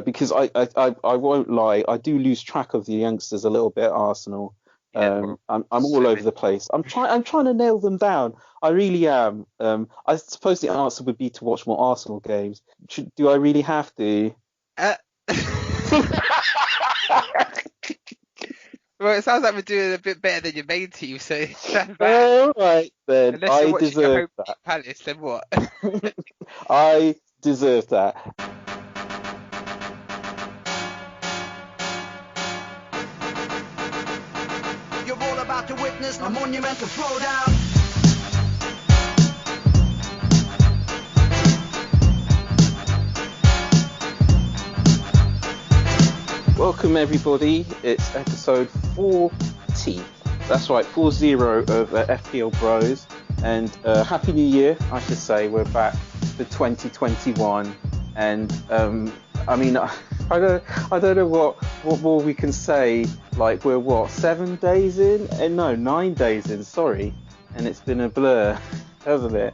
because I won't lie, I do lose track of the youngsters a little bit at Arsenal. Yeah, well, I'm so all over many. the place. I'm trying to nail them down. I really am. I suppose the answer would be to watch more Arsenal games. Do I really have to? Uh, well, it sounds like we're doing a bit better than your main team, so it's not bad. All right then, Unless you're I watching your deserve home team that. Palace, then what? I deserve that. You're all about to witness a monumental throwdown. Welcome everybody. It's episode 40. That's right, 40 of FPL Bros. And Happy New Year, I should say. We're back for 2021. And I mean, I don't know what more we can say. Like we're what, 7 days in? No, 9 days in. Sorry, and it's been a blur, hasn't it?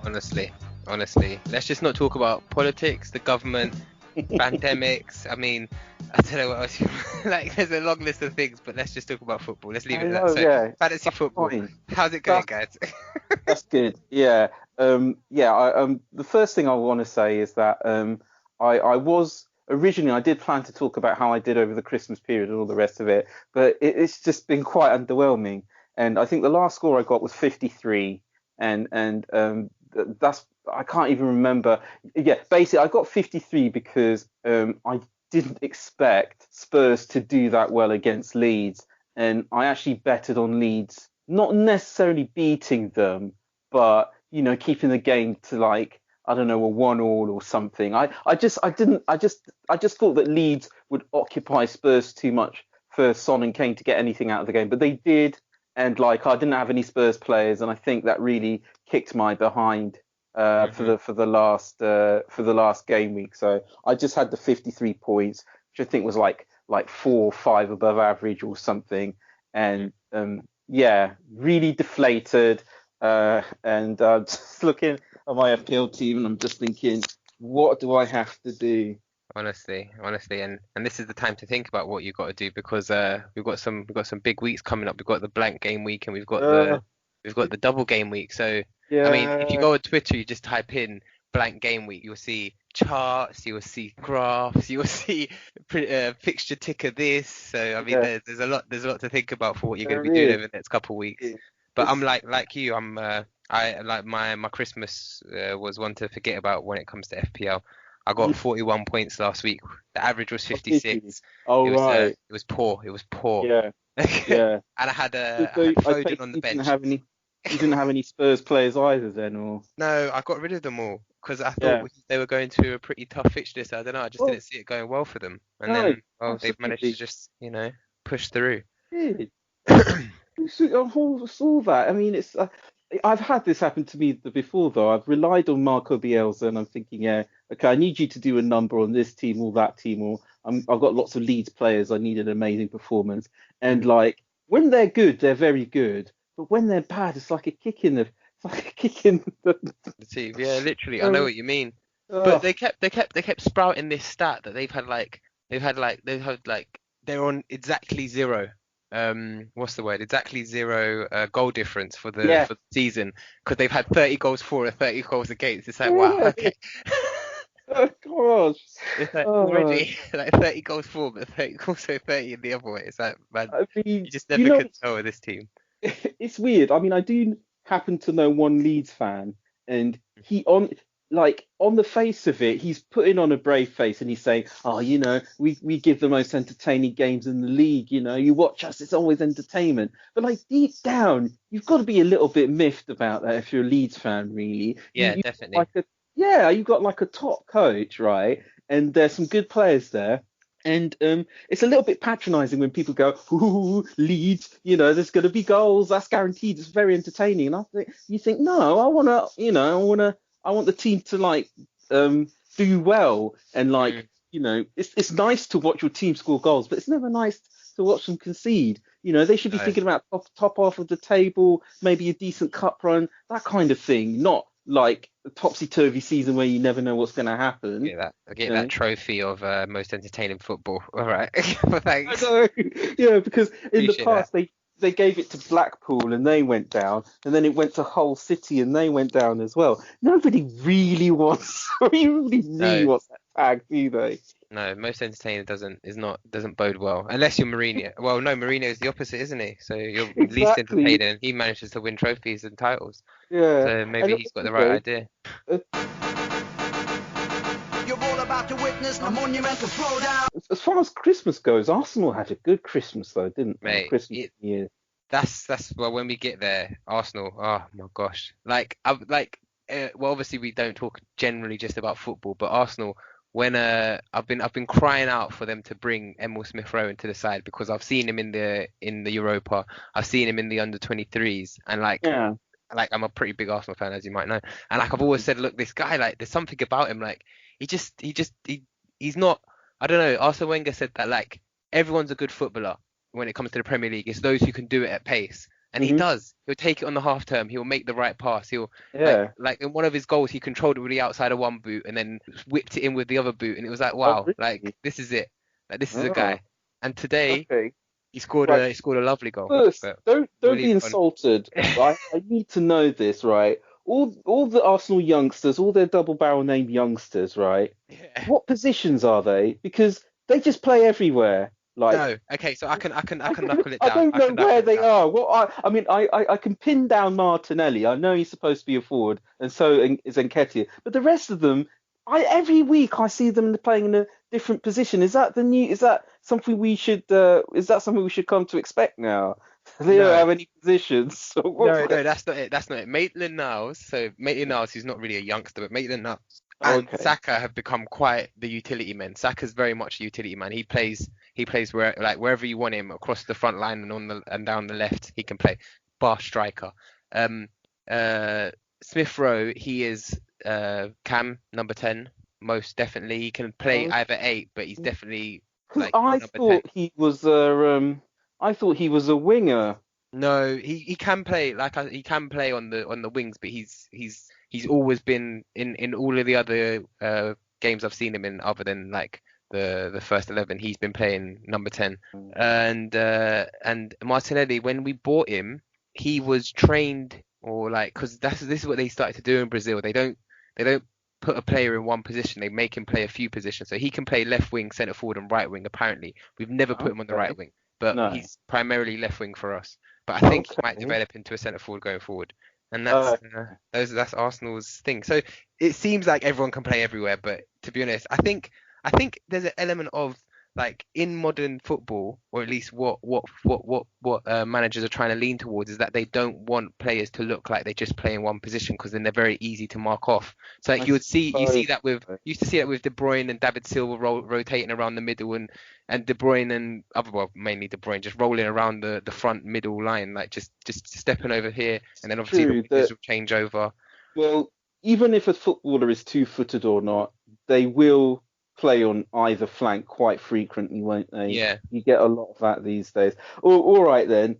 Honestly, let's just not talk about politics, the government, pandemics. I mean, I don't know what else like. There's a long list of things, but let's just talk about football. Let's leave I it at that. know, So, yeah. fantasy That's football. fine. How's it going, That's guys? That's good. Yeah. The first thing I want to say is that I was originally I did plan to talk about how I did over the Christmas period and all the rest of it, but it's just been quite underwhelming. And I think the last score I got was 53, and that's I can't even remember. Yeah, basically I got 53 because I didn't expect Spurs to do that well against Leeds, and I actually betted on Leeds not necessarily beating them, but keeping the game to like I don't know a 1-1 or something. I just thought that Leeds would occupy Spurs too much for Son and Kane to get anything out of the game, but they did, and like I didn't have any Spurs players, and I think that really kicked my behind for hmm the last game week. So I just had the 53 points, which I think was like 4 or 5 above average or something, and yeah, really deflated. And just looking at my FPL team, and I'm just thinking, what do I have to do? Honestly, and this is the time to think about what you've got to do because we've got some big weeks coming up. We've got the blank game week and we've got the Uh, we've got the double game week. So I mean, if you yeah, go on Twitter, you just type in blank game week, you'll see charts, you'll see graphs, you'll see fixture ticker this. So I mean, yeah, there's a lot to think about for what you're going to there be doing is. over the next couple of weeks. It- But I'm It's like you, I like my Christmas was one to forget about when it comes to FPL. I got 41 points last week. The average was what did you? 56. Oh right, It was poor. It was poor. yeah, And yeah. I had I Foden take on it the you didn't bench. have any. You didn't have any Spurs players either then, or No, I got rid of them all because I thought yeah. they were going to a pretty tough fixture list. I don't know. I just Oh didn't see it going well for them. And no, then, well, they've managed to absolutely. just, push through. Did. I saw that. I mean, I've had this happen to me before, though. I've relied on Marco Bielsa, and I'm thinking, yeah, okay, I need you to do a number on this team or that team, or I've got lots of Leeds players. I need an amazing performance, and like when they're good, they're very good, but when they're bad, it's like a kick in the, it's like a kick in the. The team, yeah, literally. I know Oh, what you mean. But oh, they kept sprouting this stat that they've had like they're on exactly zero. What's the word? Exactly zero goal difference for the yeah, for the season because they've had 30 goals for and 30 goals against. It's like wow, yeah. okay. Oh gosh. It's like Oh, already like 30 goals for, but 30 also 30 in the other way. It's like man, I mean, you just you never know, could tell with this team. it's weird. I mean, I do happen to know one Leeds fan, and he on the face of it, he's putting on a brave face, and he's saying, "Oh, we give the most entertaining games in the league. You watch us; it's always entertainment." But like deep down, you've got to be a little bit miffed about that if you're a Leeds fan, really. Yeah, You definitely. like a yeah, you got like a top coach, right? And there's some good players there. And it's a little bit patronizing when people go, "Ooh, Leeds, there's going to be goals. That's guaranteed. It's very entertaining." And you think, no, I want the team to like do well and like, Mm, it's nice to watch your team score goals, but it's never nice to watch them concede. They should be no. thinking about top half of the table, maybe a decent cup run, that kind of thing, not like a topsy-turvy season where you never know what's going to happen. I get you that know? trophy of most entertaining football. All right, well, I thanks. know. Yeah, because in the Appreciate that. past they gave it to Blackpool and they went down, and then it went to Hull City and they went down as well. Nobody really wants, nobody really No, wants that tag, do they? no, most entertaining doesn't bode well unless you're Mourinho. Well, no, Mourinho is the opposite, isn't he? So you're least Exactly. entertaining. He manages to win trophies and titles. Yeah, So maybe and he's got the right also, idea. uh, You're all about to witness a monumental throwdown. as far as Christmas goes, Arsenal had a good Christmas though, didn't they? Mate, Christmas year. that's well when we get there, Arsenal. Oh my gosh, well obviously we don't talk generally just about football, but Arsenal. When I've been crying out for them to bring Emil Smith Rowe into the side because I've seen him in the Europa, I've seen him in the under 23s, and Yeah. like I'm a pretty big Arsenal fan, as you might know, and like I've always said, look, this guy, like there's something about him, like he's not. I don't know. Arsene Wenger said that like everyone's a good footballer when it comes to the Premier League. It's those who can do it at pace. And he Hmm. does. He'll take it on the half term. He'll make the right pass. He'll Yeah. like in one of his goals, he controlled it with the outside of one boot and then whipped it in with the other boot. And it was like, Oh, wow, like really? this is it. Like this is a Oh, guy. And today okay. he scored Right. a lovely goal. First, But don't we'll be leave it on. insulted, right? I need to know this, right? All the Arsenal youngsters, all their double barrel name youngsters, right? Yeah. What positions are they? Because they just play everywhere. Like No. Okay. So I can knuckle it I down. don't I know can knuckle where it they down. are. Well, I mean, I can pin down Martinelli. I know he's supposed to be a forward, and so is Nketiah. But the rest of them, every week I see them playing in a different position. Is that the new? Is that something we should? Is that something we should come to expect now? They don't No. have any positions. So what's No, that? no, that's not it. That's not it. Maitland-Niles, so Maitland-Niles, who's not really a youngster, but Maitland-Niles and Okay. Saka have become quite the utility men. Saka's very much a utility man. He plays wherever you want him across the front line and down the left, he can play. Bar striker. Um, Smith Rowe, he is Cam number 10, most definitely. He can play Um, either 8, but he's definitely because like I number 10. thought he was a I thought he was a winger. No, he can play he can play on the wings, but he's always been in all of the other games I've seen him in, other than like the first 11. He's been playing number 10, and Martinelli, when we bought him, he was trained, or like, because this is what they started to do in Brazil. They don't put a player in one position. They make him play a few positions, so he can play left wing, centre forward, and right wing. Apparently, we've never put him on the right Okay. wing, but No. he's primarily left wing for us. But I think he might Okay. develop into a centre forward going forward, and Uh, that's Arsenal's thing. So it seems like everyone can play everywhere, but to be honest, I think there's an element of, like, in modern football, or at least what managers are trying to lean towards, is that they don't want players to look like they just play in one position, because then they're very easy to mark off. So like, I you see suppose. that with you used to see that with De Bruyne and David Silva rotating around the middle, and De Bruyne and well, mainly De Bruyne, just rolling around the front middle line, like just stepping over here, and then obviously the True wingers that. will change over. Well, even if a footballer is two-footed or not, they will play on either flank quite frequently, won't they? Yeah. You get a lot of that these days. All right then.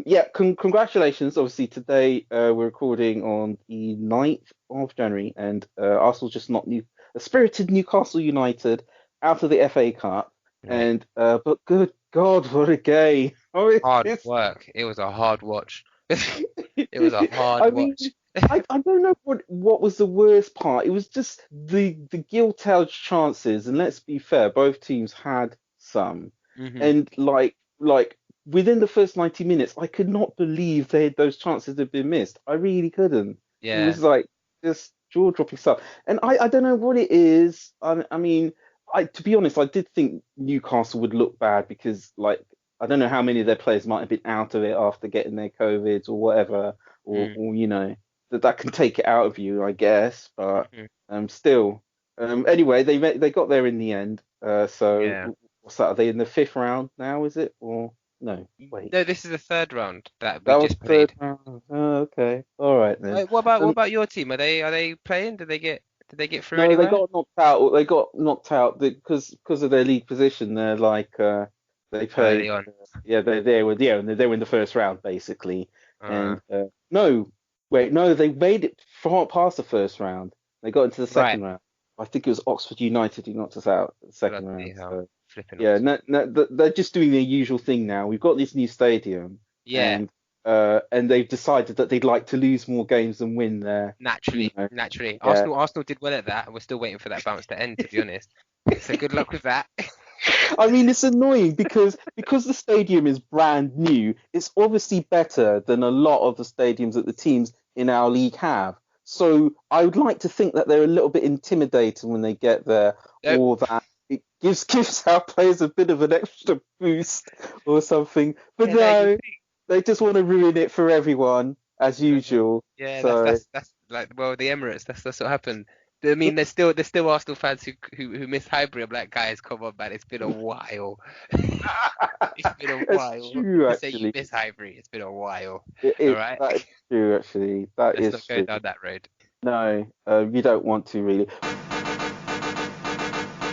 Yeah, congratulations. Obviously, today we're recording on the 9th of January, and Arsenal just knocked a spirited Newcastle United out of the FA Cup. Right. And but good God, what a game! Oh, Hard it's, work. It was a hard watch. It was a I hard mean, watch. I don't know what was the worst part. It was just the gilt-edged chances, and let's be fair, both teams had some. Hmm. And like within the first 90 minutes, I could not believe those chances had been missed. I really couldn't. It Yeah. was like just jaw-dropping stuff. And I don't know what it is. I mean, to be honest, I did think Newcastle would look bad because, like, I don't know how many of their players might have been out of it after getting their COVIDs or whatever, Mm. or that can take it out of you, I guess. But Mhm. still, anyway, they got there in the end. So Yeah. what's that? Are they in the fifth round now? Is it, or no? Wait, No, this is the third round that we that was just the third played. round. Oh, okay, all right then. What Um, about your team? Are they playing? Did they get through no, they anywhere? got knocked out. They got knocked out because of their league position. They're like they Early played. on. Yeah, they were in the first round basically. Uh, And no. Wait, no, they made it far past the first round. They got into the Right. second round. I think it was Oxford United who knocked us out the second Bloody round. hell. So Flipping yeah, Oxford. no, they're just doing their usual thing now. We've got this new stadium, Yeah. and they've decided that they'd like to lose more games than win there. You Naturally, know, naturally. yeah. Arsenal did well at that, and we're still waiting for that bounce to end, to be honest. So good luck with that. I mean, it's annoying because the stadium is brand new. It's obviously better than a lot of the stadiums that the teams in our league have. So I would like to think that they're a little bit intimidating when they get there, Nope. or that it gives our players a bit of an extra boost or something. But Yeah, no, you no, think. they just want to ruin it for everyone as usual. Yeah, So that's like, well, the Emirates. That's what happened. I mean, there's still Arsenal fans who miss Highbury. I'm like, guys, come on, man. It's been a while. It's been a it's while. true, To say you actually. miss Highbury, it's been a while. All It right, that is true, actually. That let's is not go true. down that road. No, you don't want to really.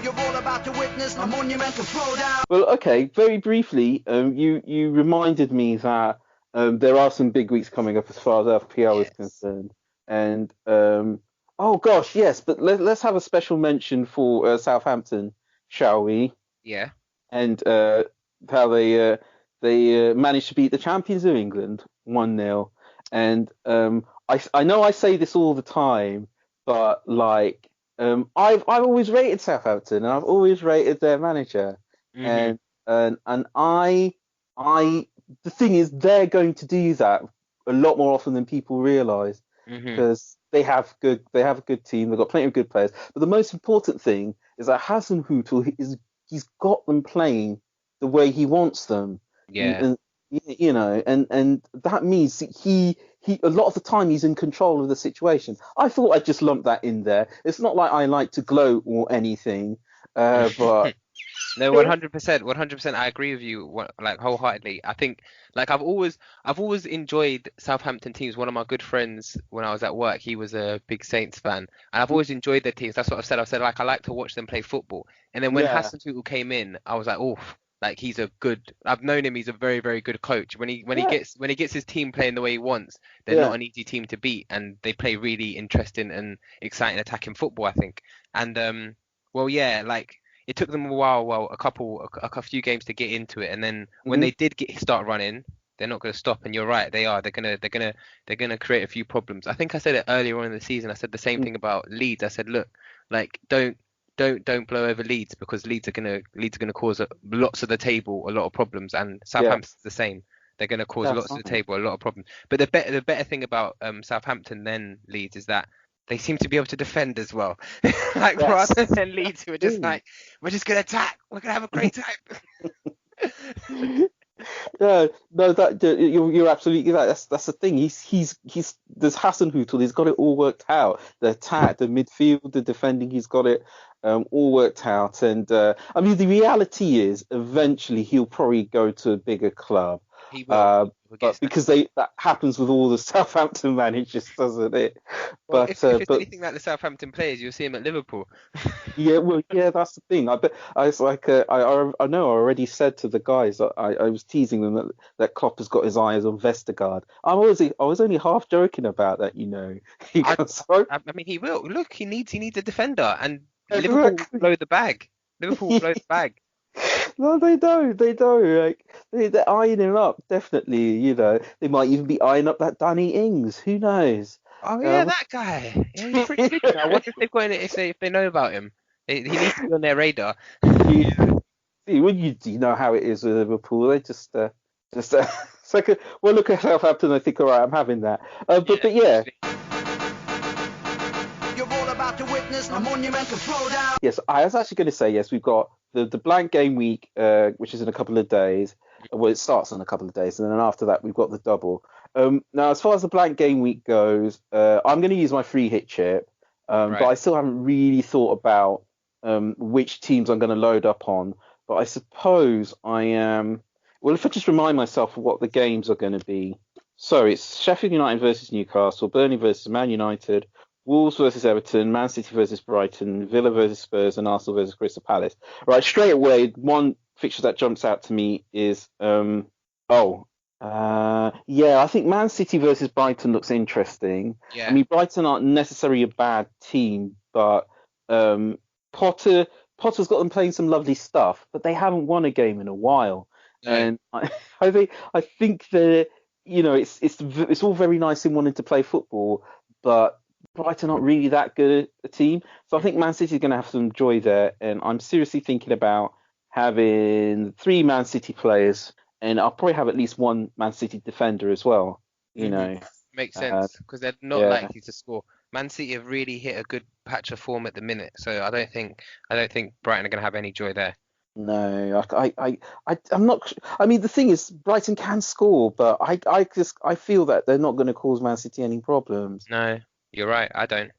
You're all about to witness a monumental throwdown. Well, okay, very briefly, you reminded me that there are some big weeks coming up as far as FPL is Yes. concerned, and oh gosh, yes, but let's have a special mention for Southampton, shall we? Yeah. And how they managed to beat the champions of England 1-0. And I know I say this all the time, but like I've always rated Southampton and I've always rated their manager. Mhm. And I the thing is they're going to do that a lot more often than people realize Mhm. because they have a good team, they've got plenty of good players. But the most important thing is that Hasenhüttl is he's got them playing the way he wants them. Yeah. And you know, and that means he a lot of the time he's in control of the situation. I thought I'd just lump that in there. It's not like I like to gloat or anything, but No, 100%, 100%. I agree with you, like wholeheartedly. I think, like I've always enjoyed Southampton teams. One of my good friends, when I was at work, he was a big Saints fan, and I've always enjoyed their teams. That's what I've said. I've said like I like to watch them play football. And then when yeah, Hassan Tuchel came in, I was like, oh, like he's a good. I've known him. He's a very, very good coach. yeah, When he gets his team playing the way he wants, they're not yeah. an easy team to beat, and they play really interesting and exciting attacking football, I think. And well, yeah, like it took them a while, a few games to get into it, and then when Hmm. they did start running, they're not going to stop. And you're right, they are. They're gonna create a few problems. I think I said it earlier on in the season. I said the same thing about Leeds. I said, look, like don't blow over Leeds because Leeds are gonna cause lots of the table a lot of problems, and Yeah, Southampton's the same. They're going to cause that's lots of the fine. table a lot of problems. But the better thing about Southampton than Leeds is that they seem to be able to defend as well. Like Yes. rather than Leeds who are just Do. like, we're just gonna attack, we're gonna have a great time. No, no, you're absolutely right. That's the thing. He's there's Hasenhüttl. He's got it all worked out. The attack, the midfield, the defending. He's got it all worked out. And I mean, the reality is, eventually he'll probably go to a bigger club. He will. Uh, We'll get but established. because that happens with all the Southampton managers, doesn't it? Well, if it's But anything like the Southampton players, you'll see him at Liverpool. yeah, well, yeah, that's the thing. I bet I was like, I know I already said to the guys that I was teasing them that Klopp has got his eyes on Vestergaard. I was only half joking about that, you know. I, Because I, I mean, he will. Look, he needs a defender, and Liverpool will exactly. blow the bag. Liverpool will blow the bag. No, they don't. Like they're eyeing him up, definitely. You know, they might even be eyeing up that Danny Ings. Who knows? Oh yeah, Um, that guy. Yeah, he's pretty good. You know, I wonder if they've got any, if they know about him. He needs to be on their radar. yeah. See, when you know how it is with Liverpool, they just it's like well, look at Southampton. I think, all right, I'm having that. Yeah, But yeah, literally. You're all about to witness a monumental throwdown. yes, I was actually going to say yes. We've got the blank game week, which is in a couple of days. Well, it starts in a couple of days, and then after that, we've got the double. Now, as far as the blank game week goes, I'm going to use my free hit chip, but Right. I still haven't really thought about which teams I'm going to load up on. But I suppose I am. Well, if I just remind myself of what the games are going to be. So it's Sheffield United versus Newcastle, Burnley versus Man United, Wolves versus Everton, Man City versus Brighton, Villa versus Spurs, and Arsenal versus Crystal Palace. Right, straight away, one fixture that jumps out to me is oh, Yeah, I think Man City versus Brighton looks interesting. I Yeah. mean, Brighton aren't necessarily a bad team, but um, Potter Potter's got them playing some lovely stuff, but they haven't won a game in a while. No. And I think they're, it's all very nice in wanting to play football, but Brighton aren't really that good a team. So I think Man City's going to have some joy there, and I'm seriously thinking about having three Man City players and I'll probably have at least one Man City defender as well. You Hmm. know, Makes uh, sense because they're not yeah, likely to score. Man City have really hit a good patch of form at the minute, so I don't think Brighton are going to have any joy there. no, I'm not. I mean, the thing is, Brighton can score, but I feel that they're not going to cause Man City any problems. No, you're right. I don't.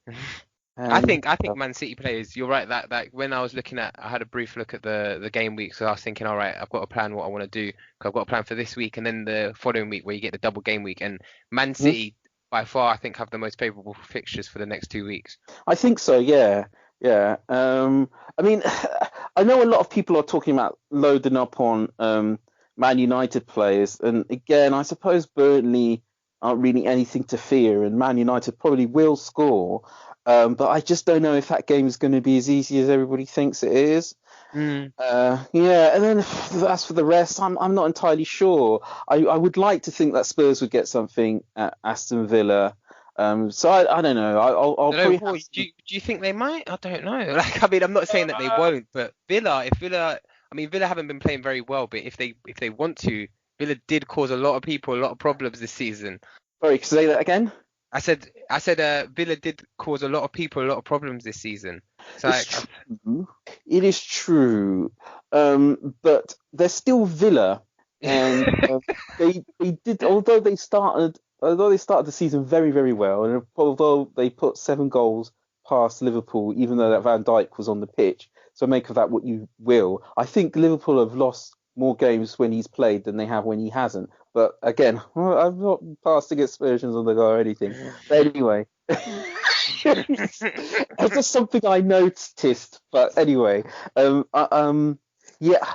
I And think I think Man City players. You're right that when I was looking at, I had a brief look at the game week, so I was thinking, all right, I've got a plan what I want to do. 'Cause I've got a plan for this week and then the following week where you get the double game week. And Man Mhm, City by far, I think, have the most favourable fixtures for the next 2 weeks. I think so. Yeah, yeah. I mean, I know a lot of people are talking about loading up on Man United players, and again, I suppose Burnley aren't really anything to fear, and Man United probably will score. But I just don't know if that game is going to be as easy as everybody thinks it is. Mm. Yeah, and then as for the rest, I'm not entirely sure. I would like to think that Spurs would get something at Aston Villa. So I don't know. I'll I don't know. probably What, have do you think they might? I don't know. Like, I mean, I'm not saying that they some. won't, but I mean, Villa haven't been playing very well, but if they want to, Villa did cause a lot of people a lot of problems this season. Sorry, can you say that again? I said, Villa did cause a lot of people a lot of problems this season. So It's like, true. It is true. But they're still Villa, and they did although they started the season very very well, and although they put 7 goals past Liverpool, even though that Van Dijk was on the pitch. So make of that what you will. I think Liverpool have lost more games when he's played than they have when he hasn't. But again, well, I'm not casting aspersions on the guy or anything. But anyway. It's just something I noticed, but anyway, yeah.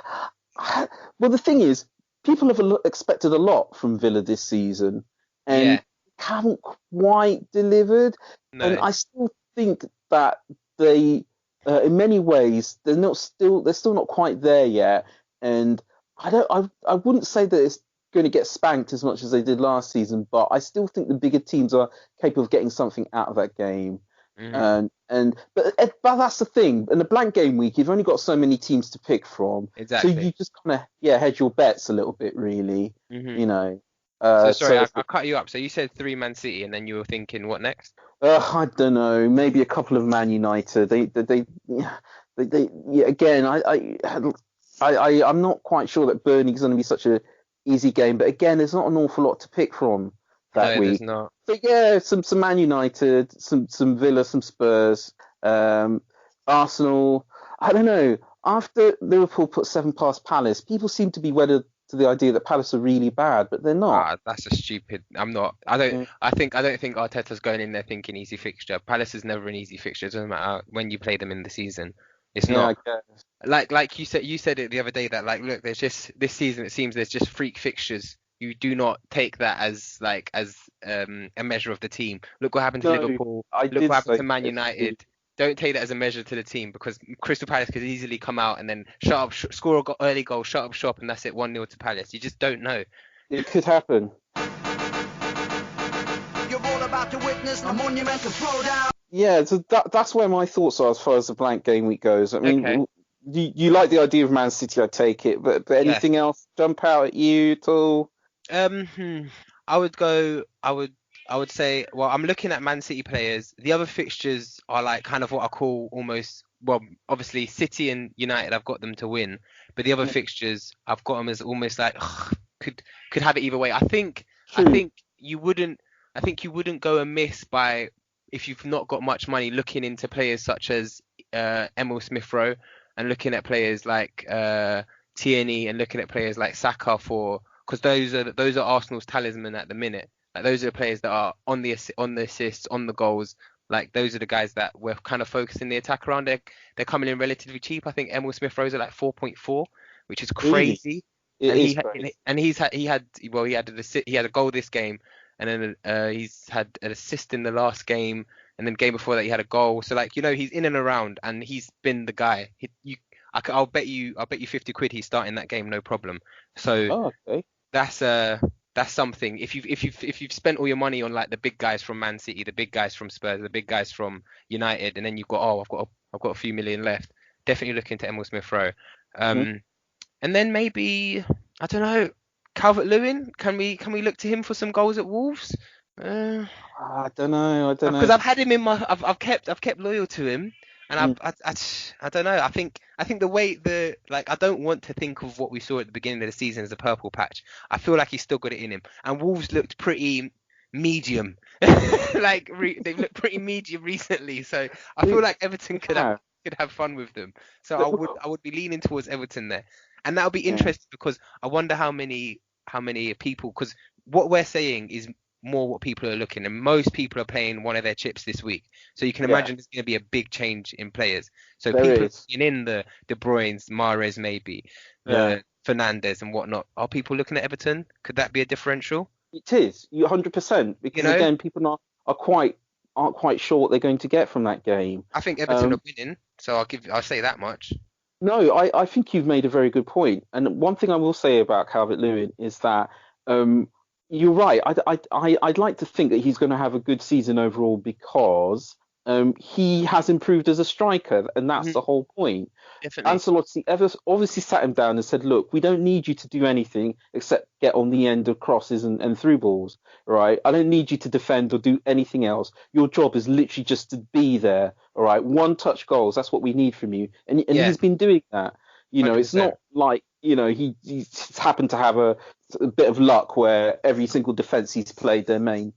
Well, the thing is, people have expected a lot from Villa this season, and yeah, haven't quite delivered. And no, I still think that they, in many ways, they're still not quite there yet. And I wouldn't say that it's going to get spanked as much as they did last season, but I still think the bigger teams are capable of getting something out of that game. hmm But that's the thing. In the blank game week, you've only got so many teams to pick from, so exactly. you just kind of hedge your bets a little bit, really. hmm You know. So sorry, So I cut you up. So you said three Man City, and then you were thinking what next? I don't know, maybe a couple of Man United. Yeah, again, I'm not quite sure that Burnley's going to be such a easy game, but again, there's not an awful lot to pick from that No, there's week. not. So yeah, some Man United, some Villa, some Spurs, Arsenal. I don't know. After Liverpool put 7 past Palace, people seem to be wedded to the idea that Palace are really bad, but they're not. Ah, that's a stupid. I'm not. I don't. Yeah, I don't think Arteta's going in there thinking easy fixture. Palace is never an easy fixture. It doesn't matter when you play them in the season. It's yeah, I not. guess. Like you said it the other day that like look, there's just this season it seems there's just freak fixtures. You do not take that as a measure of the team. Look what happened to No, Liverpool. I Look did what happened say to Man this. United. Don't take that as a measure to the team because Crystal Palace could easily come out and then shut up, score a early goal, shut up shop, and that's it, 1-0 to Palace. You just don't know. It could happen. You're all about to witness a monumental throwdown. Yeah, so that's where my thoughts are as far as the blank game week goes. I Okay. mean, you like the idea of Man City, I take it, but Yeah. anything else jump out at you at all? Hmm. I would go. I would say. Well, I'm looking at Man City players. The other fixtures are like kind of what I call almost. Well, obviously City and United, I've got them to win, but the other Yeah, fixtures, I've got them as almost like could have it either way. I think. I true. think you wouldn't. I think you wouldn't go amiss by if you've not got much money looking into players such as Emil Smith Rowe and looking at players like Tierney and looking at players like Saka for because those are Arsenal's talisman at the minute. Like those are the players that are on the assists, on the goals. Like those are the guys that we're kind of focusing the attack around. They're coming in relatively cheap. I think Emil Smith Rowe at like 4.4, which is Really? crazy. It and is crazy. he had a goal this game, and then he's had an assist in the last game, and then game before that he had a goal. So like he's in and around, and he's been the guy. I'll bet you 50 quid he's starting that game, no problem. So Oh, okay. that's something. If you've spent all your money on like the big guys from Man City, the big guys from Spurs, the big guys from United, and then you've got I've got a few million left, definitely look into Emil Smith Rowe. Mhm. And then maybe I don't know, Calvert-Lewin. Can we look to him for some goals at Wolves? I don't know. I don't Because know. I've had him in my I've kept loyal to him, and Mm. I don't know. I think the way I don't want to think of what we saw at the beginning of the season as a purple patch. I feel like he's still got it in him, and Wolves looked pretty medium. They've looked pretty medium recently, so I feel like Everton could have fun with them. So I would be leaning towards Everton there, and that'll be Yeah. interesting because I wonder how many people, because what we're saying is more what people are looking, and most people are playing one of their chips this week. So you can Yeah. imagine there's going to be a big change in players. So There people is. looking in the De Bruyne's, Mahrez maybe, the Fernandes and whatnot. Are people looking at Everton? Could that be a differential? It is. You 100% You because know, again, people aren't quite sure what they're going to get from that game. I think Everton are winning, so I'll say that much. No, I think you've made a very good point. And one thing I will say about Calvert-Lewin is that um, you're right. I'd like to think that he's going to have a good season overall because he has improved as a striker, and that's Hmm. the whole point. Definitely. Ancelotti obviously sat him down and said, "Look, we don't need you to do anything except get on the end of crosses and through balls, right? I don't need you to defend or do anything else. Your job is literally just to be there, all right? One touch goals, that's what we need from you." And Yeah, he's been doing that. It's 100%. not like he's happened to have a bit of luck where every single defense he's played, their main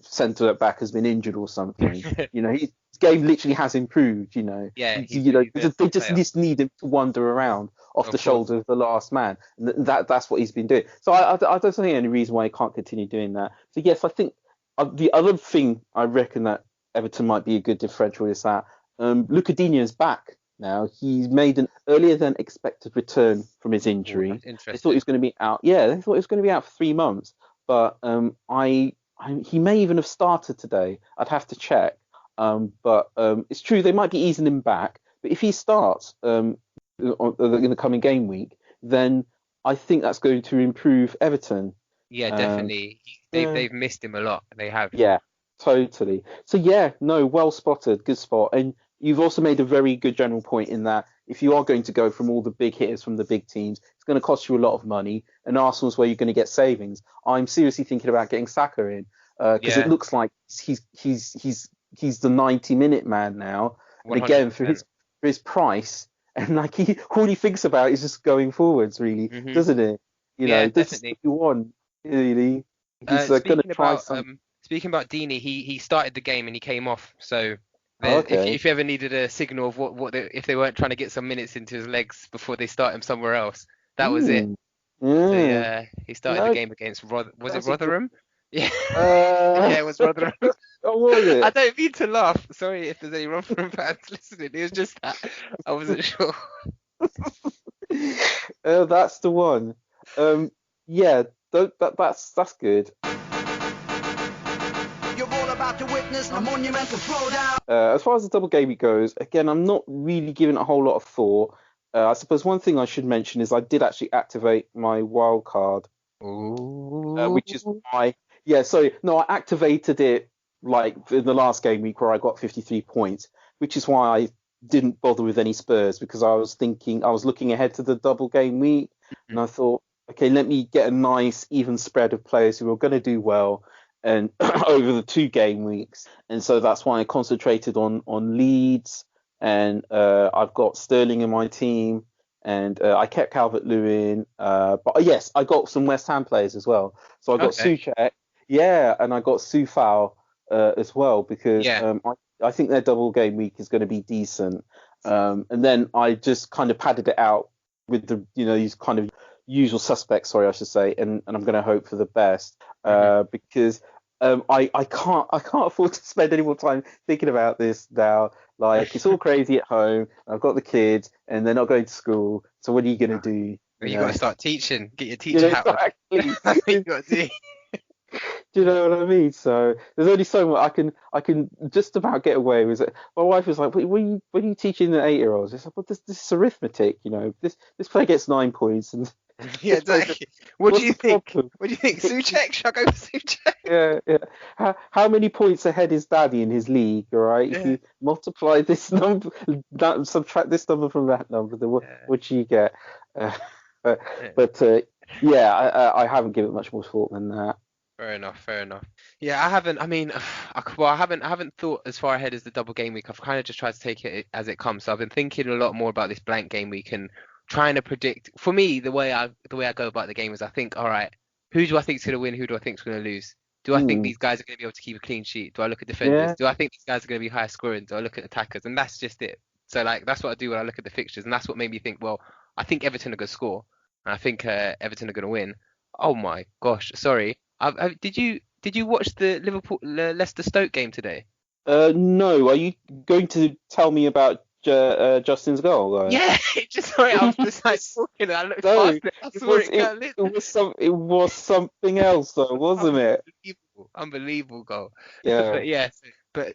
centre back has been injured or something. His game literally has improved. Yeah, They he's a just, they top just player, just need him to wander around off the of course. shoulder of the last man, and that's what he's been doing. So I don't see any reason why he can't continue doing that. So yes, I think the other thing I reckon that Everton might be a good differential is that Luca Digne is back now. He's made an earlier than expected return from his Oh, injury. that's They thought he interesting. was going to be out. Yeah, they thought he was going to be out for 3 months, but he may even have started today. I'd have to check. But it's true they might be easing him back. But if he starts in the coming game week, then I think that's going to improve Everton. Yeah, Um, definitely. yeah, They've missed him a lot. They have. yeah, totally. So yeah, no, well spotted, good spot. And you've also made a very good general point in that if you are going to go from all the big hitters from the big teams, it's going to cost you a lot of money. And Arsenal's where you're going to get savings. I'm seriously thinking about getting Saka in because it Yeah, looks like he's the 90-minute man now. And again, for 100%. his price, and like all he thinks about is just going forwards, really, Hmm. doesn't it? Yeah, This is definitely. what you want, really. He's going to Speaking try about some. Deeney, he started the game and he came off. So Okay. if you ever needed a signal of if they weren't trying to get some minutes into his legs before they start him somewhere else, that was it. Hmm. So Yeah. yeah, he started the No, game against was it that's a good. Rotherham? Yeah, Uh, yeah, it was Rotherham. what was I it? don't mean to laugh. Sorry if there's any Rotherham fans listening. It was just that I wasn't sure. That's the one. Yeah. That's good. You're all about to witness a monumental throwdown. As far as the double game week goes, again, I'm not really giving it a whole lot of thought. I suppose one thing I should mention is I did actually activate my wild card, Ooh. which is why. Yeah, sorry, no, I activated it like in the last game week where I got 53 points, which is why I didn't bother with any Spurs because I was looking ahead to the double game week, and I thought, okay, let me get a nice even spread of players who are going to do well and over the 2 game weeks, and so that's why I concentrated on Leeds, and I've got Sterling in my team, and I kept Calvert-Lewin, but yes, I got some West Ham players as well. So I got Okay. Souček, yeah, and I got Soufal as well because Yeah. I think their double game week is going to be decent. And then I just kind of padded it out with these kind of usual suspects, sorry, I should say, and I'm going to hope for the best Hmm. because I can't afford to spend any more time thinking about this now. Like it's all crazy at home. I've got the kids, and they're not going to school. So what are you going to do? You know. got to start teaching. Get your You teacher know, hat on. exactly. That's what you got to do. Do you know what I mean? So there's only so much I can just about get away with it. My wife was like, "What are you teaching the 8-year-olds?" It's like, "Well, this is arithmetic, you know. This player gets 9 points, and Yeah, this player exactly. What do what's you the think? problem?" What do you think? Suchek? Should I go for Suchek? Yeah, yeah. How many points ahead is Daddy in his league? All right. If Yeah. you multiply this number, subtract this number from that number, then Yeah. what do you get? Uh, but Yeah. yeah, I haven't given it much more thought than that. Fair enough. Fair enough. Yeah, I haven't. I mean, well, I haven't thought as far ahead as the double game week. I've kind of just tried to take it as it comes. So I've been thinking a lot more about this blank game week and trying to predict. For me, the way I go about the game is I think, all right, who do I think's going to win? Who do I think's going to lose? Do I think Mm, these guys are going to be able to keep a clean sheet? Do I look at defenders? yeah. Do I think these guys are going to be high scoring? Do I look at attackers? And that's just it. So like that's what I do when I look at the fixtures, and that's what made me think. Well, I think Everton are going to score, and I think Everton are going to win. Oh my gosh, sorry. Did you watch the Liverpool Leicester Stoke game today? No. Are you going to tell me about Justin's goal, though? Yeah, just sorry, I was just like talking and I looked No, past it. I it saw was it it, go in. it was something else, though, wasn't it? Unbelievable goal. Yeah, But yes,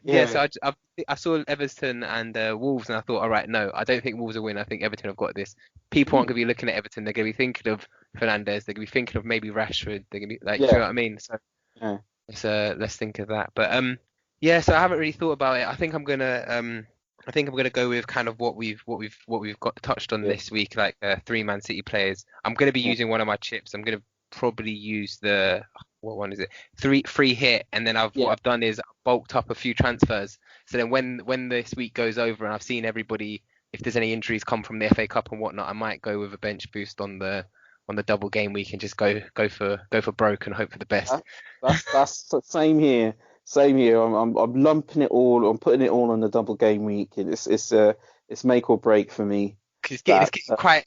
yeah. so I saw Everton and Wolves, and I thought, all right, no, I don't think Wolves will win. I think Everton have got this. People aren't Mm, going to be looking at Everton. They're going to be thinking of Fernandes. They're going to be thinking of maybe Rashford. They're going to be like, do you know yeah, what I mean? So yeah. let's think of that. But yeah, so I haven't really thought about it. I think I'm gonna go with kind of what we've got touched on Yeah. this week, like three Man City players. I'm gonna be Yeah. using one of my chips. I'm gonna probably use the what one is it? Free hit, and then what Yeah. I've done is I've bulked up a few transfers. So then when this week goes over and I've seen everybody, if there's any injuries come from the FA Cup and whatnot, I might go with a bench boost on the double game week and just go for broke and hope for the best. That, that's the same here. Same here. I'm lumping it all. I'm putting it all on the double game week. It's make or break for me. Because That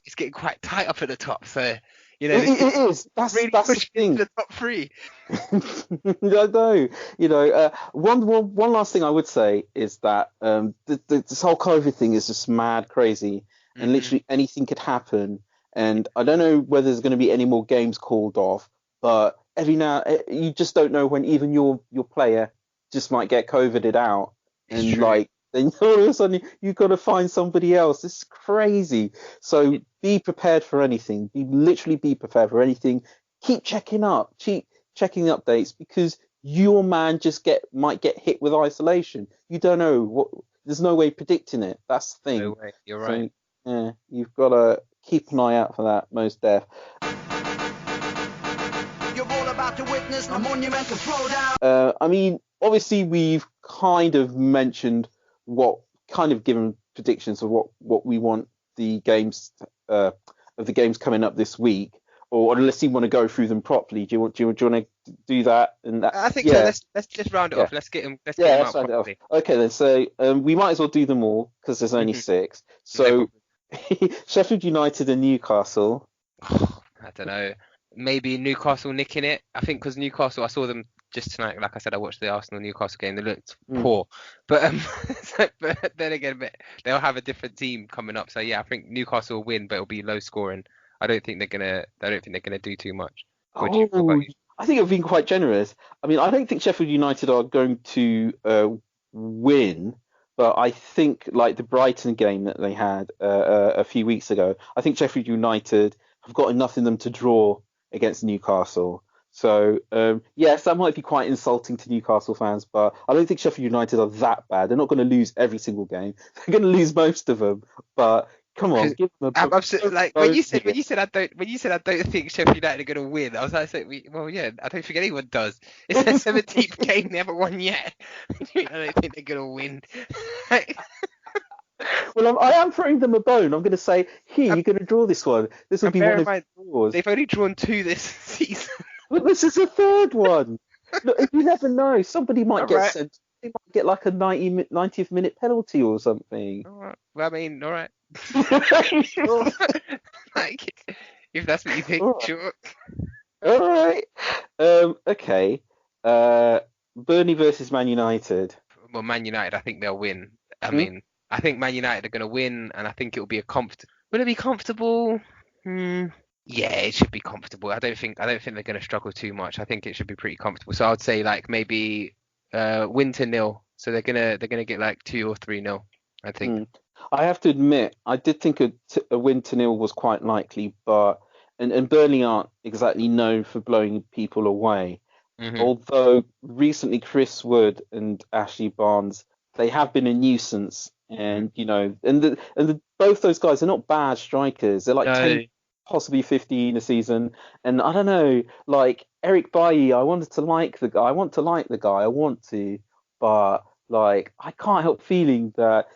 it's getting quite tight up at the top. So this it could is. That's really the push me thing. into the top three. I know. One last thing I would say is that this whole COVID thing is just mad crazy, and Hmm. literally anything could happen. And I don't know whether there's going to be any more games called off, but every now you just don't know when even your player just might get COVIDed out, It's and true. like then all of a sudden you've got to find somebody else. It's crazy. So be prepared for anything. Be prepared for anything. Keep checking up. Keep checking the updates because your man might get hit with isolation. You don't know what. There's no way predicting it. That's the No thing. way. You're right. So yeah, you've got to keep an eye out for that. Most def. You're all about to witness a monumental throwdown. I mean, obviously we've kind of mentioned what kind of given predictions of what we want the games of the games coming up this week, or unless you want to go through them properly. Do you want to do that and that? I think so. Yeah, Let's just round it yeah. off. Let's get Yeah, him that's out right. properly. Okay, then. So we might as well do them all because there's only Mhm. six. No So Sheffield United and Newcastle. problem. I don't know. Maybe Newcastle nicking it. I think because Newcastle, I saw them just tonight. Like I said, I watched the Arsenal Newcastle game. They looked Mm. poor, but but then again, they'll have a different team coming up. So yeah, I think Newcastle will win, but it'll be low scoring. I don't think they're gonna do too much. What about Oh, you? I think I've been quite generous. I mean, I don't think Sheffield United are going to win, but I think like the Brighton game that they had a few weeks ago, I think Sheffield United have got enough in them to draw against Newcastle. So yes, that might be quite insulting to Newcastle fans, but I don't think Sheffield United are that bad. They're not going to lose every single game. They're going to lose most of them, but come on, give them I'm absolutely like a when you said I don't think Sheffield United are gonna win. I was like, well, yeah, I don't think anyone does. It's their 17th game, they haven't won yet. I don't think they're gonna win. Well, I am throwing them a bone. I'm going to say, here, And you're going to draw this one. This will be bear one in of mind, your draws. they've only drawn 2 this season. But this is the third one. Look, you never know. Somebody might All get right. sent. They might get like a 90th minute penalty or something. All right. Well, I mean, all right. Like, if that's what you think, All right. sure. All right. Okay. Burnley versus Man United. Well, Man United, I think they'll win. I Hmm? mean, I think Man United are gonna win, and I think it'll be a Will it be comfortable? Yeah, it should be comfortable. I don't think they're going to struggle too much. I think it should be pretty comfortable. So I'd say like maybe win to nil. So they're gonna get like 2 or 3 nil. I think. Mm. I have to admit, I did think a win to nil was quite likely, but and Burnley aren't exactly known for blowing people away. Hmm. Although recently Chris Wood and Ashley Barnes, they have been a nuisance, Hmm. and both those guys are not bad strikers. They're like 10, No. possibly 15 a season, and I don't know, like Eric Bailly, I wanted to like the guy. I want to like the guy. I want to, but like I can't help feeling that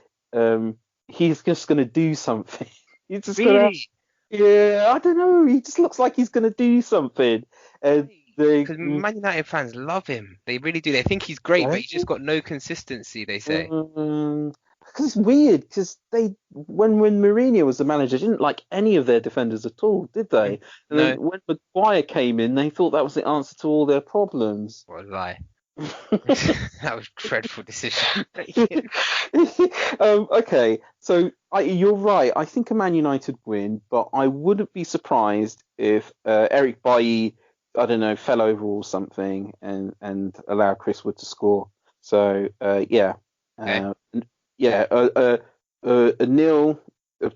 he's just gonna do something. He's just gonna, Really? yeah, I don't know. He just looks like he's gonna do something, and they. Because Man United fans love him. They really do. They think he's great, but he's just got no consistency, they say. Because it's weird, because when Mourinho was the manager, they didn't like any of their defenders at all, did Mm. they? And then No. when Maguire came in, they thought that was the answer to all their problems. What a lie. That was a dreadful decision. Okay, so you're right. I think a Man United win, but I wouldn't be surprised if Eric Bailly, I don't know, fell over or something and allow Chris Wood to score. So yeah, Okay. uh, yeah, a nil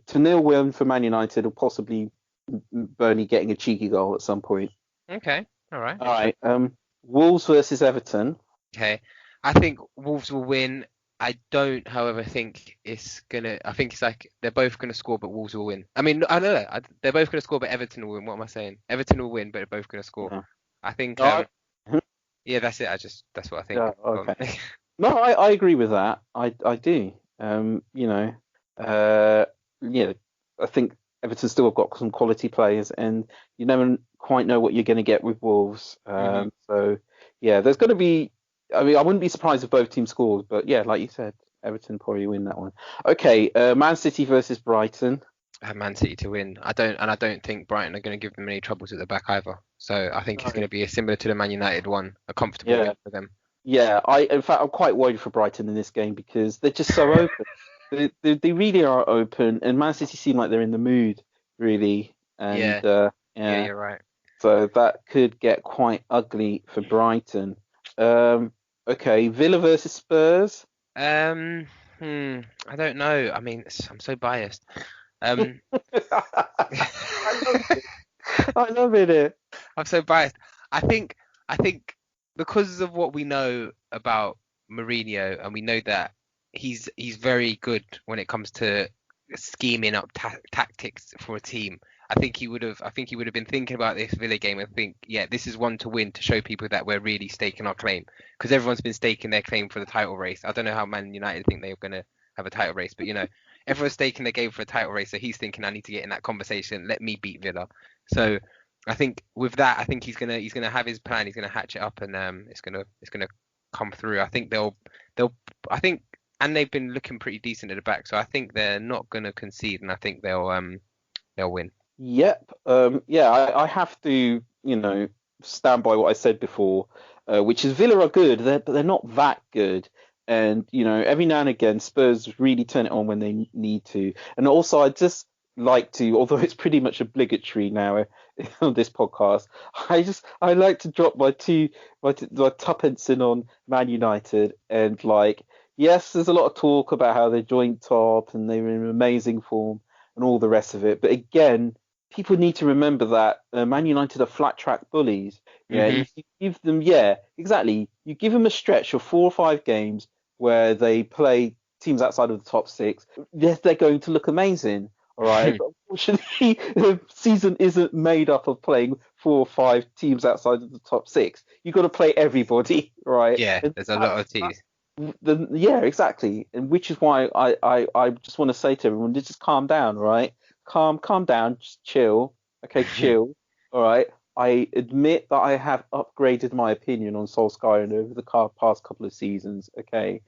to nil win for Man United, or possibly Burnley getting a cheeky goal at some point. Okay. All right. All right, Wolves versus Everton. Okay. I think Wolves will win. I don't, however, think it's gonna. I think it's like they're both gonna score, but Wolves will win. I mean, I don't know. They're both gonna score, but Everton will win. What am I saying? Everton will win, but they're both gonna score. Yeah. I think. All Yeah, that's it. That's what I think. yeah, Go on. okay. No, I agree with that. I do. Uh, yeah, I think Everton still have got some quality players, and you never quite know what you're going to get with Wolves. Hmm. So yeah, there's going to be. I mean, I wouldn't be surprised if both teams scored, but yeah, like you said, Everton probably win that one. Okay, Man City versus Brighton. I have Man City to win. I don't think Brighton are going to give them any troubles at the back either. So I think it's No. going to be similar to the Man United one, a comfortable Yeah, win for them. yeah. In fact, I'm quite worried for Brighton in this game because they're just so open. They really are open, and Man City seem like they're in the mood, really. And Yeah, yeah, yeah, you're right. so that could get quite ugly for Brighton. Um, okay, Villa versus Spurs. Um, I don't know. I mean, I'm so biased. Um, I love it. I love it. I'm so biased. I think I think because of what we know about Mourinho, and we know that he's very good when it comes to scheming up tactics for a team. I think he would have been thinking about this Villa game and think, yeah, this is one to win to show people that we're really staking our claim because everyone's been staking their claim for the title race. I don't know how Man United think they're going to have a title race, but everyone's staking their game for a title race, so he's thinking I need to get in that conversation. Let me beat Villa. So I think with that, I think he's gonna have his plan. He's gonna hatch it up, and it's gonna come through. I think they'll I think and they've been looking pretty decent at the back, so I think they're not gonna concede, and I think they'll win. Yep. Yeah, I have to, stand by what I said before, which is Villa are good, but they're not that good. And, every now and again, Spurs really turn it on when they need to. And also, I just like to, although it's pretty much obligatory now on this podcast, I like to drop my tuppence in on Man United. And, like, yes, there's a lot of talk about how they're joint top and they're in amazing form and all the rest of it. But again, people need to remember that Man United are flat track bullies. Yeah, Hmm. you give them, yeah, exactly. You give them a stretch of 4 or 5 games where they play teams outside of the top six. Yes, they're going to look amazing. All right, but unfortunately, the season isn't made up of playing 4 or 5 teams outside of the top six. You've got to play everybody, right? Yeah, And there's a lot of teams. yeah, exactly, and which is why I just want to say to everyone, just calm down, right? Calm down, just chill. Okay, chill. All right. I admit that I have upgraded my opinion on Solskjaer over the past couple of seasons. Okay.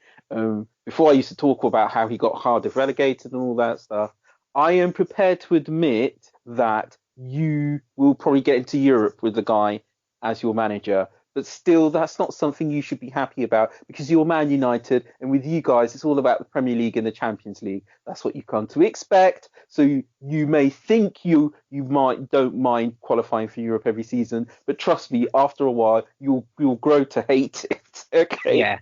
Before I used to talk about how he got Cardiff relegated and all that stuff. I am prepared to admit that you will probably get into Europe with the guy as your manager, but still, that's not something you should be happy about because you're Man United, and with you guys, it's all about the Premier League and the Champions League. That's what you've come to expect. So you may think you might don't mind qualifying for Europe every season, but trust me, after a while, you'll grow to hate it. Okay. Yeah,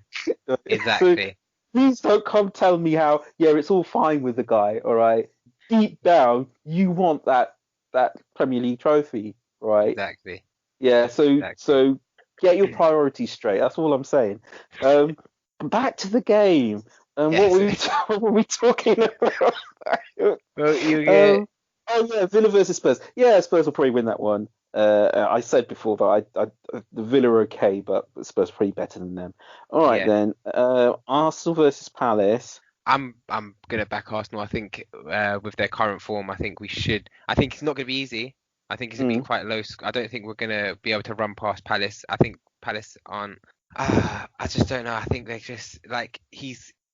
exactly. So please don't come tell me how. Yeah, it's all fine with the guy. All right. Deep down, you want that Premier League trophy, right? Exactly. Yeah, so Exactly. so get your priorities straight. That's all I'm saying. Back to the game. Yes. What were we talking about? Well, you get. Oh yeah, Villa versus Spurs. Yeah, Spurs will probably win that one. I said before, but the Villa are okay, but Spurs are pretty better than them. All right Yeah. then. Arsenal versus Palace. I'm gonna back Arsenal. I think with their current form, I think it's not gonna be easy. I think it's gonna be quite low. I don't think we're gonna be able to run past Palace. I think Palace aren't. I just don't know. I think they're just like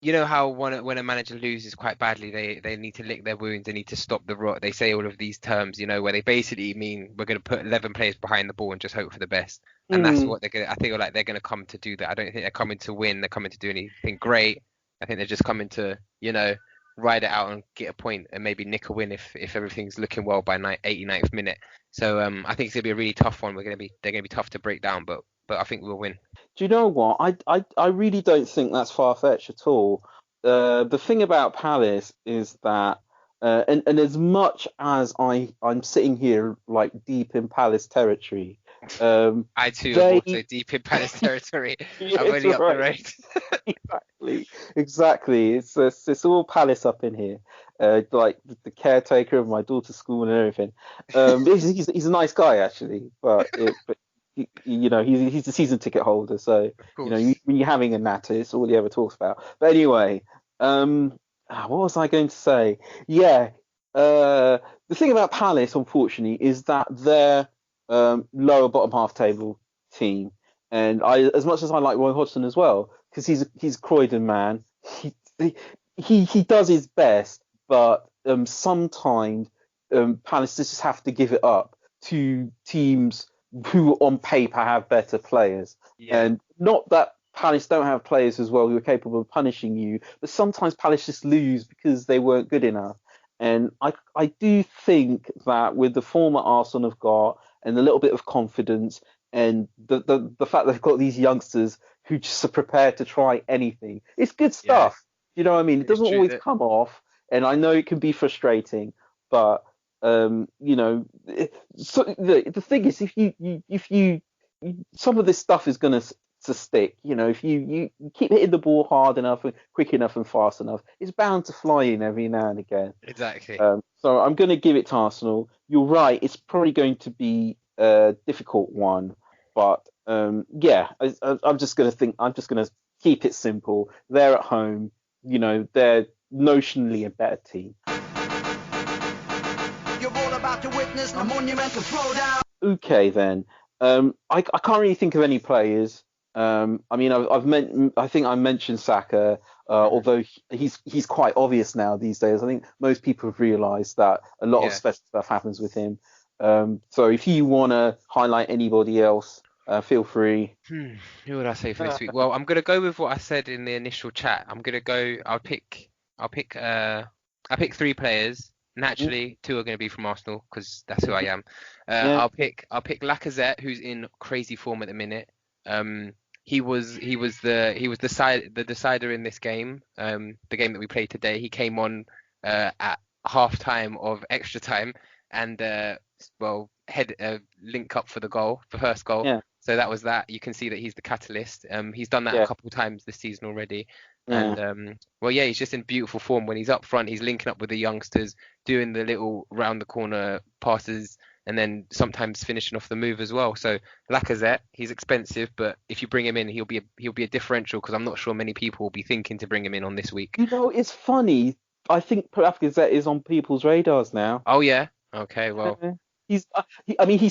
You know how when a manager loses quite badly, they need to lick their wounds. They need to stop the rot. They say all of these terms, where they basically mean we're going to put 11 players behind the ball and just hope for the best. And that's what they're going to. I think like they're going to come to do that. I don't think they're coming to win. They're coming to do anything great. I think they're just coming to ride it out and get a point and maybe nick a win if everything's looking well by 89th minute. So I think it's gonna be a really tough one. They're gonna be tough to break down, but I think we'll win. Do you know what? I really don't think that's far-fetched at all. The thing about Palace is that, and as much as I'm sitting here like deep in Palace territory, I too am also deep in Palace territory. Yeah, I'm only up the road. Exactly. It's all Palace up in here. Like the caretaker of my daughter's school and everything. He's a nice guy actually, but he's a season ticket holder, so when you're having a natter, it's all he ever talks about. But anyway, what was I going to say? Yeah, the thing about Palace, unfortunately, is that they're lower bottom half table team, and as much as I like Roy Hodgson as well, because he's a Croydon man, he does his best, but sometimes Palace just have to give it up to teams who on paper have better players. Yeah. And not that Palace don't have players as well who are capable of punishing you, but sometimes Palace just lose because they weren't good enough. And I do think that with the form that Arsenal have got and a little bit of confidence and the fact they've got these youngsters who just are prepared to try anything, it's good stuff. Yeah. You know what I mean? It doesn't always come off, and I know it can be frustrating, but so the thing is, if you some of this stuff is going to stick. If you keep hitting the ball hard enough and quick enough and fast enough, it's bound to fly in every now and again. Exactly. So I'm going to give it to Arsenal. You're right. It's probably going to be a difficult one, but I'm just going to keep it simple. They're at home. They're notionally a better team. You're all about to witness a monumental throwdown. Okay then. I can't really think of any players. I think I mentioned Saka, although he's quite obvious now these days. I think most people have realised that a lot of special stuff happens with him. So if you want to highlight anybody else, feel free. Who would I say for this week? Well, I'm gonna go with what I said in the initial chat. I'll pick 3 players. Naturally, 2 are going to be from Arsenal because that's who I am. I'll pick Lacazette, who's in crazy form at the minute. He was the decider in this game. The game that we played today. He came on at half time of extra time and link up for the first goal. Yeah. So that was that. You can see that he's the catalyst. He's done that a couple of times this season already. Yeah. And he's just in beautiful form. When he's up front, he's linking up with the youngsters, doing the little round the corner passes, and then sometimes finishing off the move as well. So Lacazette, he's expensive, but if you bring him in, he'll be a differential because I'm not sure many people will be thinking to bring him in on this week. It's funny. I think Lacazette is on people's radars now. Oh yeah. Okay. Well. He's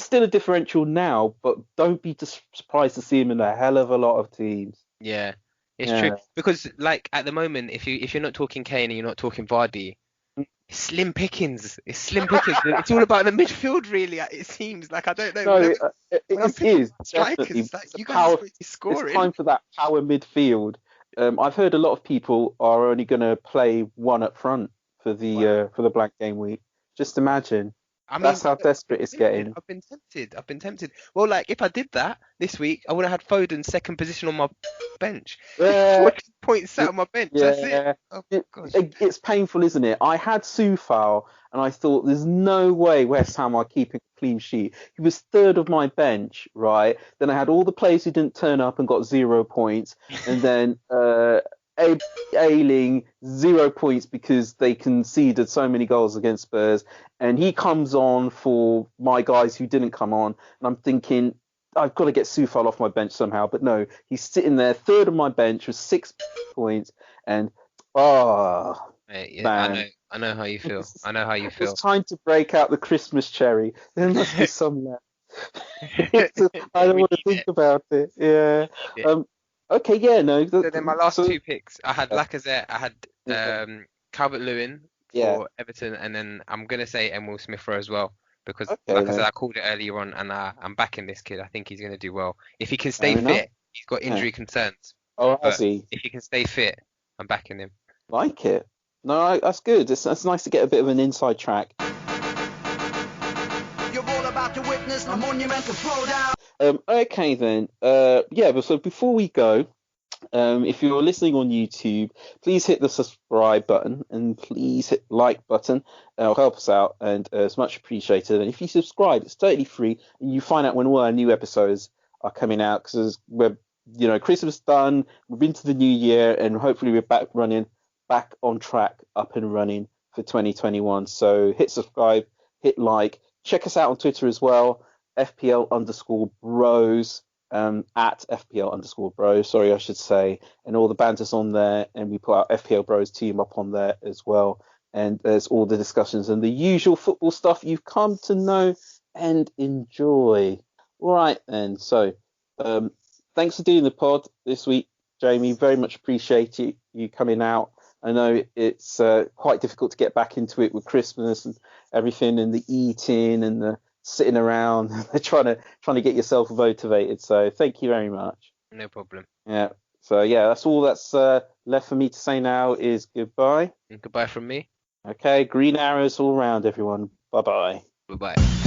still a differential now, but don't be surprised to see him in a hell of a lot of teams. Yeah. It's true because, like, at the moment, if you're not talking Kane and you're not talking Vardy, Slim pickings. It's slim pickings. It's all about the midfield, really. It seems like I don't know. No, When I'm it picking is strikers, definitely. it's like It's a you guys power. are supposed to be scoring. It's time for that power midfield. I've heard a lot of people are only going to play one up front for the blank game week. Just imagine. I mean, That's how desperate it's getting. I've been tempted. Well, like if I did that this week, I would have had Foden second position on my bench. Yeah, 40 points sat on my bench. That's yeah. it. Oh gosh. It's painful, isn't it? I had Soufal, and I thought, there's no way West Ham are keeping a clean sheet. He was third of my bench, right? Then I had all the players who didn't turn up and got 0 points, and then Ailing 0 points because they conceded so many goals against Spurs, and he comes on for my guys who didn't come on, and I'm thinking, I've got to get Soufal off my bench somehow, but no, he's sitting there third of my bench with 6 points, and Mate, yeah, man. I know how you feel. I know how you feel. It's time to break out the Christmas cherry. There must be some left. I don't We want to need think it. about it. Yeah. We need Okay. Yeah. No. So then my last so- two picks, I had Lacazette, I had Yeah. Calvert-Lewin Yeah. for Everton, and then I'm gonna say Emil Smith Rowe as well because, Okay, like I then. said, I called it earlier on, and I'm backing this kid. I think he's gonna do well if he can stay Fair fit. enough. He's got injury concerns, Oh, I but see. if he can stay fit, I'm backing him. Like it. No, that's good. It's nice to get a bit of an inside track. You're all about to witness a monumental throwdown. Okay then. Yeah. But so before we go, if you're listening on YouTube, please hit the subscribe button and please hit the like button. It'll help us out, and it's much appreciated. And if you subscribe, it's totally free, and you find out when all our new episodes are coming out, because we're, Christmas done, we're into the new year, and hopefully we're back on track, up and running for 2021. So hit subscribe, hit like, check us out on Twitter as well, FPL_bros. At FPL_bros, sorry, I should say, and all the banter's on there, and we put our FPL Bros team up on there as well, and there's all the discussions and the usual football stuff you've come to know and enjoy. All right then, so thanks for doing the pod this week, Jamie. Very much appreciate you coming out. I know it's quite difficult to get back into it with Christmas and everything, and the eating and the sitting around trying to get yourself motivated. So thank you very much. No problem. Yeah. So yeah, that's all that's left for me to say now is goodbye. And goodbye from me. Okay, green arrows all around, everyone. Bye bye. Bye bye.